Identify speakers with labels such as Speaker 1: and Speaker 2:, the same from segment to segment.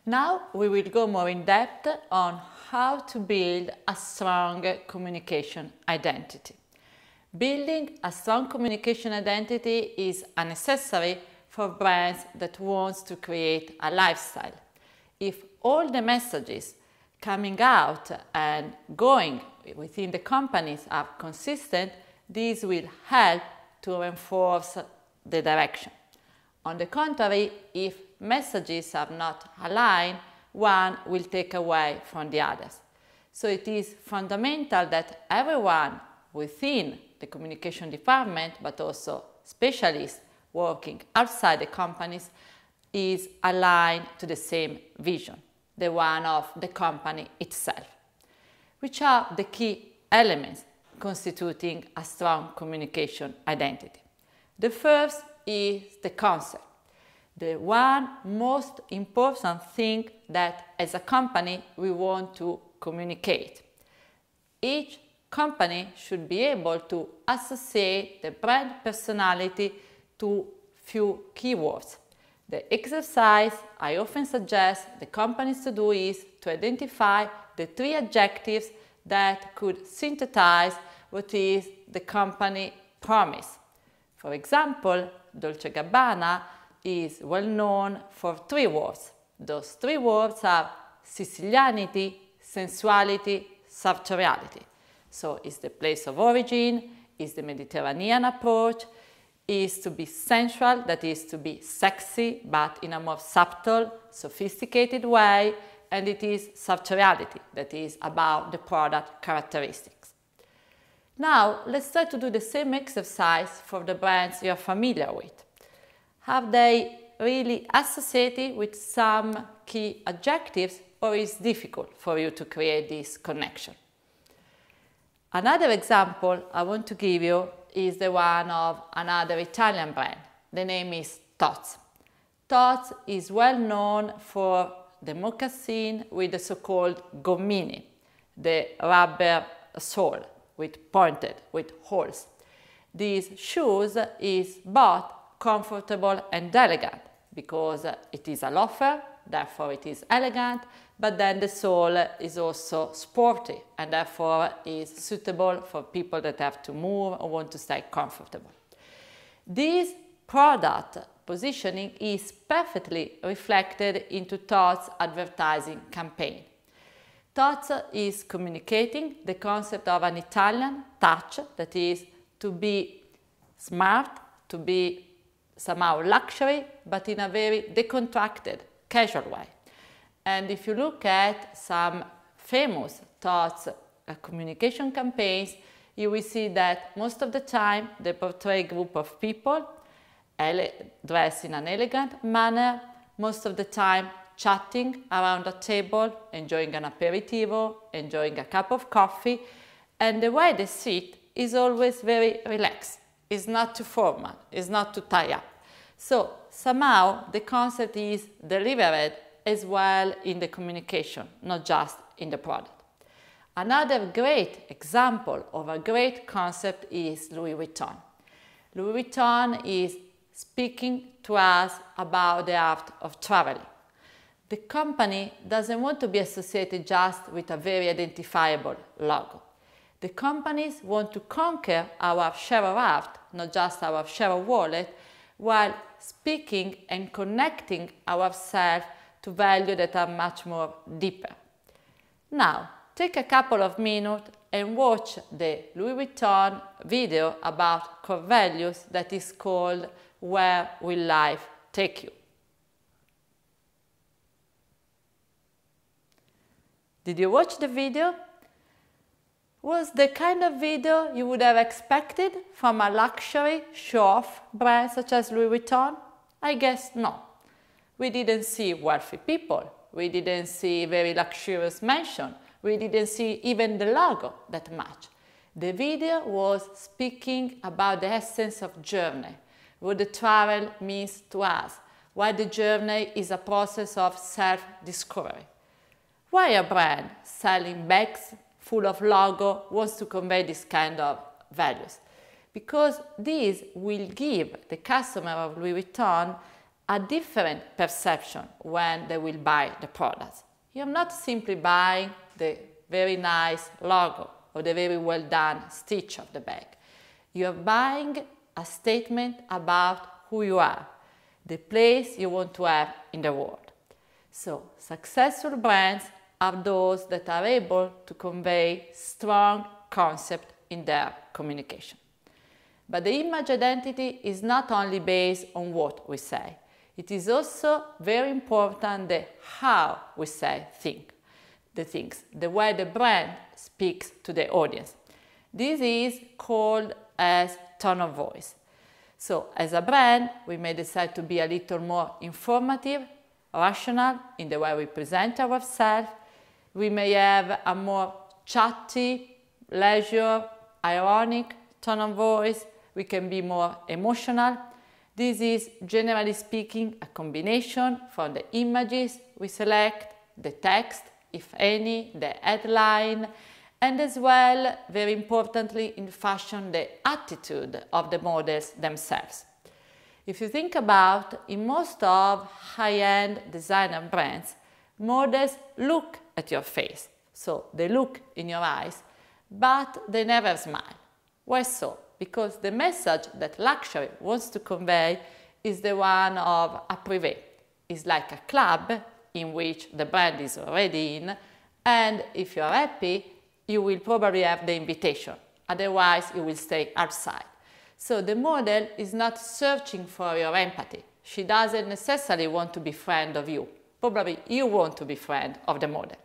Speaker 1: Now we will go more in depth on how to build a strong communication identity. Building a strong communication identity is necessary for brands that want to create a lifestyle. If all the messages coming out and going within the companies are consistent, this will help to reinforce the direction. On the contrary, if messages are not aligned, one will take away from the others. So it is fundamental that everyone within the communication department, but also specialists working outside the companies, is aligned to the same vision, the one of the company itself. Which are the key elements constituting a strong communication identity? The first is the concept, the one most important thing that as a company we want to communicate. Each company should be able to associate the brand personality to few keywords. The exercise I often suggest the companies to do is to identify the 3 adjectives that could synthesize what is the company promise. For example, Dolce & Gabbana is well known for 3 words. Those 3 words are Sicilianity, sensuality, sartoriality. So it's the place of origin, it's the Mediterranean approach, is to be sensual, that is to be sexy, but in a more subtle, sophisticated way, and it is sartoriality, that is about the product characteristics. Now, let's try to do the same exercise for the brands you're familiar with. Have they really associated with some key adjectives, or is it difficult for you to create this connection? Another example I want to give you is the one of another Italian brand. The name is Tod's. Tod's is well known for the moccasin with the so-called gommini, the rubber sole pointed with holes. These shoes is both comfortable and elegant because it is a loafer, therefore it is elegant, but then the sole is also sporty and therefore is suitable for people that have to move or want to stay comfortable. This product positioning is perfectly reflected into Tod's advertising campaign. Tod's is communicating the concept of an Italian touch, that is to be smart, to be somehow luxury, but in a very decontracted, casual way. And if you look at some famous Tod's communication campaigns, you will see that most of the time they portray a group of people dressed in an elegant manner, most of the time chatting around a table, enjoying an aperitivo, enjoying a cup of coffee, and the way they sit is always very relaxed. It's not too formal, it's not too tie up. So somehow the concept is delivered as well in the communication, not just in the product. Another great example of a great concept is Louis Vuitton. Louis Vuitton is speaking to us about the art of traveling. The company doesn't want to be associated just with a very identifiable logo. The companies want to conquer our share of art, not just our share of wallet, while speaking and connecting ourselves to values that are much more deeper. Now, take a couple of minutes and watch the Louis Vuitton video about core values that is called Where Will Life Take You? Did you watch the video? Was the kind of video you would have expected from a luxury show-off brand such as Louis Vuitton? I guess no. We didn't see wealthy people. We didn't see very luxurious mansion. We didn't see even the logo that much. The video was speaking about the essence of journey, what the travel means to us, why the journey is a process of self-discovery. Why a brand selling bags full of logo wants to convey this kind of values? Because this will give the customer of Louis Vuitton a different perception when they will buy the products. You're not simply buying the very nice logo or the very well done stitch of the bag. You're buying a statement about who you are, the place you want to have in the world. So, successful brands are those that are able to convey strong concept in their communication. But the image identity is not only based on what we say. It is also very important the how we say the things, the way the brand speaks to the audience. This is called as tone of voice. So as a brand, we may decide to be a little more informative, rational in the way we present ourselves. We may have a more chatty, leisure, ironic tone of voice. We can be more emotional. This is, generally speaking, a combination from the images we select, the text, if any, the headline, and as well, very importantly, in fashion, the attitude of the models themselves. If you think about, in most of high-end designer brands, models look at your face, so they look in your eyes, but they never smile. Why so? Because the message that luxury wants to convey is the one of a privé. It's like a club in which the brand is already in, and if you're happy, you will probably have the invitation. Otherwise, you will stay outside. So the model is not searching for your empathy. She doesn't necessarily want to be friend of you. Probably you want to be friend of the model.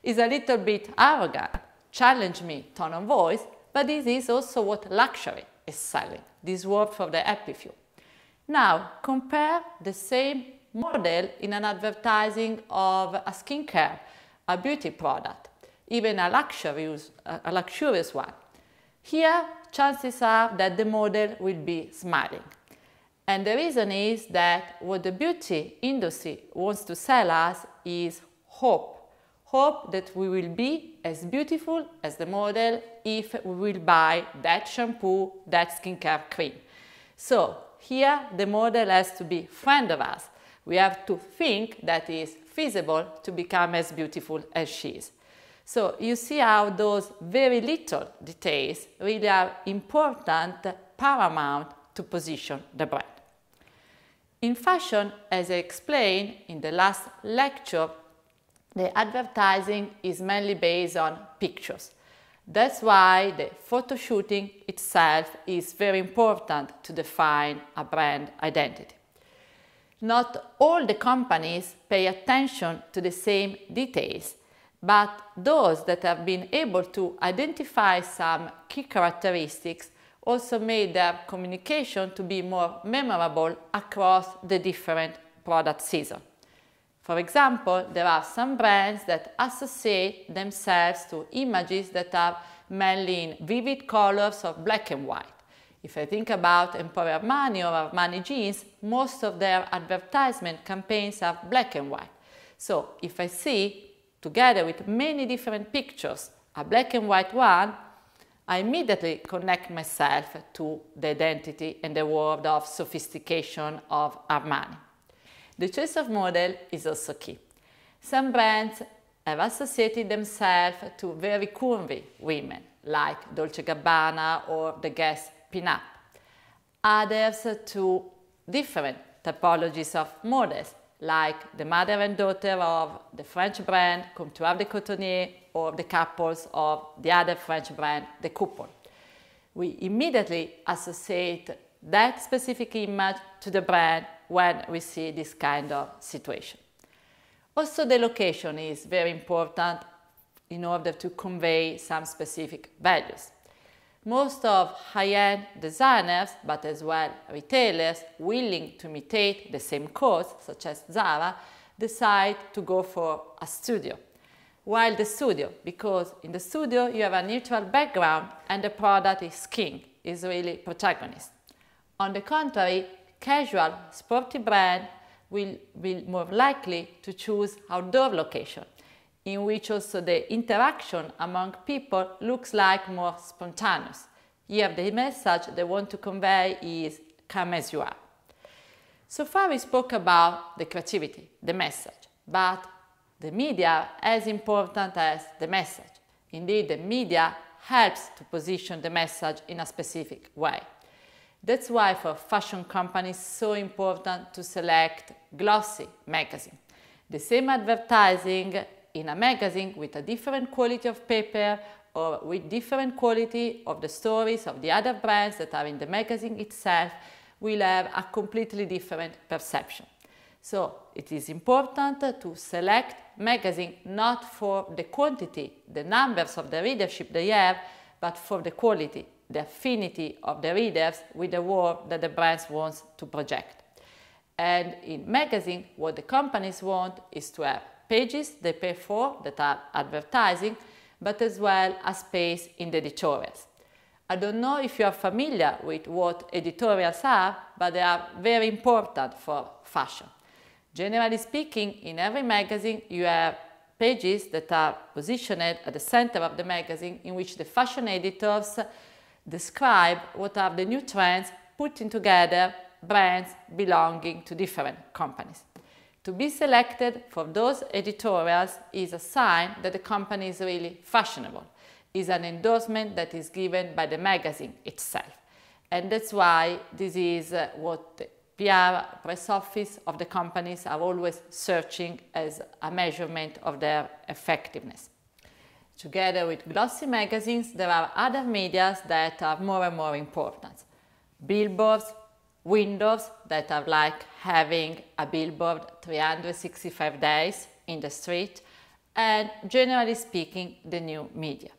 Speaker 1: It's a little bit arrogant, challenge me tone of voice, but this is also what luxury is selling, this word for the happy few. Now, compare the same model in an advertising of a skincare, a beauty product, even a luxurious one. Here, chances are that the model will be smiling. And the reason is that what the beauty industry wants to sell us is hope. Hope that we will be as beautiful as the model if we will buy that shampoo, that skincare cream. So here the model has to be friend of us. We have to think that it is feasible to become as beautiful as she is. So you see how those very little details really are important, paramount to position the brand. In fashion, as I explained in the last lecture, the advertising is mainly based on pictures. That's why the photo shooting itself is very important to define a brand identity. Not all the companies pay attention to the same details, but those that have been able to identify some key characteristics also made their communication to be more memorable across the different product seasons. For example, there are some brands that associate themselves to images that are mainly in vivid colors of black and white. If I think about Emporio Armani or Armani jeans, most of their advertisement campaigns are black and white. So if I see, together with many different pictures, a black and white one, I immediately connect myself to the identity and the world of sophistication of Armani. The choice of model is also key. Some brands have associated themselves to very curvy women, like Dolce & Gabbana or the Guess Pin-Up. Others to different typologies of models, like the mother and daughter of the French brand Comptoir de Cotonnier or the couples of the other French brand, the Couple. We immediately associate that specific image to the brand when we see this kind of situation. Also, the location is very important in order to convey some specific values. Most of high-end designers, but as well retailers willing to imitate the same cause, such as Zara, decide to go for a studio. While the studio, because in the studio you have a neutral background and the product is king, is really protagonist. On the contrary, casual, sporty brand will be more likely to choose outdoor location, in which also the interaction among people looks like more spontaneous. Here the message they want to convey is come as you are. So far we spoke about the creativity, the message, but the media as important as the message. Indeed, the media helps to position the message in a specific way. That's why for fashion companies it's so important to select glossy magazine. The same advertising in a magazine with a different quality of paper or with different quality of the stories of the other brands that are in the magazine itself will have a completely different perception. So it is important to select magazine not for the quantity, the numbers of the readership they have, but for the quality, the affinity of the readers with the work that the brands want to project. And in magazine, what the companies want is to have pages they pay for that are advertising, but as well a space in the editorials. I don't know if you are familiar with what editorials are, but they are very important for fashion. Generally speaking, in every magazine you have pages that are positioned at the center of the magazine in which the fashion editors describe what are the new trends, putting together brands belonging to different companies. To be selected for those editorials is a sign that the company is really fashionable, is an endorsement that is given by the magazine itself. And that's why this is what the PR press office of the companies are always searching as a measurement of their effectiveness. Together with glossy magazines, there are other media that are more and more important. Billboards, windows that are like having a billboard 365 days in the street, and generally speaking, the new media.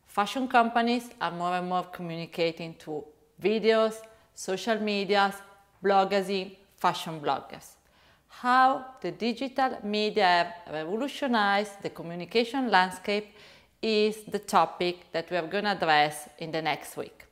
Speaker 1: Fashion companies are more and more communicating to videos, social medias, bloggers, fashion bloggers. How the digital media have revolutionized the communication landscape is the topic that we are going to address in the next week.